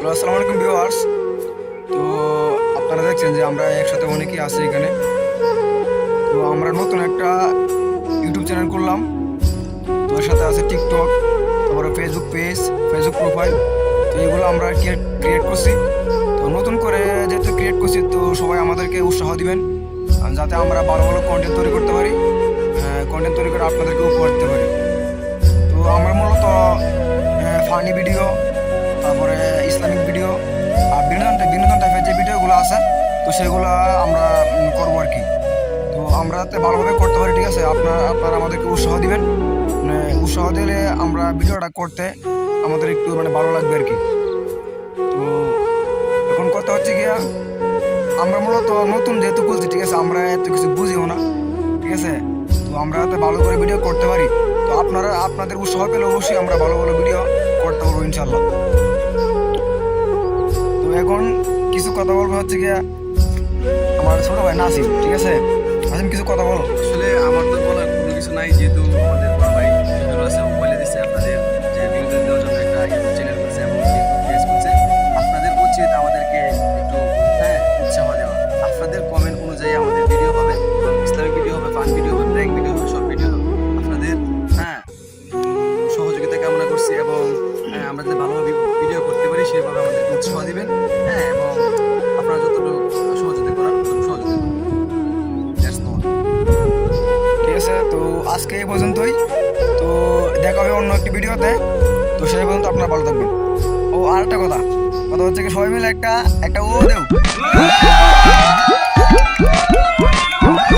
আসসালামু আলাইকুম ভিউয়ার্স। তো আপনারা দেখছেন যে আমরা একসাথে অনেকেই আছি এখানে। তো আমরা নতুন একটা ইউটিউব চ্যানেল করলাম। তো এর সাথে আছে টিকটক, তারপরে ফেসবুক পেজ, ফেসবুক প্রোফাইল। তো এগুলো আমরা ক্রিয়েট করছি। তো নতুন করে যেহেতু ক্রিয়েট করছি, তো সবাই আমাদেরকে উৎসাহ দিবেন যাতে আমরা ভালো ভালো কন্টেন্ট তৈরি করতে পারি, কন্টেন্ট তৈরি করে আপনাদেরকে উপহার দিতে পারি। তো আমরা মূলত ফানি ভিডিও, তারপরে ইসলামিক ভিডিও আর বিনোদন টাইপের যে ভিডিওগুলো আছে, তো সেগুলো আমরা করবো আর কি। তো আমরা যাতে ভালোভাবে করতে পারি, ঠিক আছে। আপনারা আমাদেরকে উৎসাহ দিবেন, উৎসাহ দিলে আমরা ভিডিওটা করতে আমাদের একটু ভালো লাগবে আর কি। তো এখন কথা হচ্ছে গিয়া, আমরা মূলত নতুন যেহেতু বলছি, ঠিক আছে, আমরা এত কিছু বুঝিও না, ঠিক আছে। তো আমরা যাতে ভালো করে ভিডিও করতে পারি, তো আপনাদের উৎসাহ পেলে অবশ্যই আমরা ভালো ভালো ভিডিও করতে পারবো ইনশাল্লাহ। তো এখন কিছু কথা বলবো হচ্ছে গিয়া আমার ছোট ভাই নাসিম, ঠিক আছে। নাসিম, কিছু কথা বলো। আসলে আমার তো বলার কোনো কিছু নাই, যেহেতু আমাদের বড় ভাই আছে বলে দিচ্ছে আপনাদের যে বিনোদন দেওয়ার জন্য একটা ইউটিউব চ্যানেল করছে এবং ফেসবুক পেজ করছে। আপনাদের উচিত আমাদেরকে একটু উৎসাহ দেওয়া। আপনাদের কমেন্ট অনুযায়ী আমাদের ভিডিও হবে, ইসলামিক ভিডিও হবে, ফান ভিডিও হবে, প্র্যাঙ্ক ভিডিও হবে, সব ভিডিও হবে। আপনাদের সহযোগিতা কামনা করছি এবং আমরা যাতে ভালোভাবে ভিডিও করতে পারি সেভাবে আমাদের উৎসাহ দিবেন। এবং আপনারা যতটুকু সহযোগিতা করার ততটুকু সহযোগিতা করবেন। ঠিক আছে, তো আজকে এই পর্যন্তই। তো দেখা হবে অন্য একটি ভিডিওতে। তো সেই পর্যন্ত আপনারা ভালো থাকবেন। ও আর একটা কথা হচ্ছে কি, সবাই মিলে একটা ও দেও।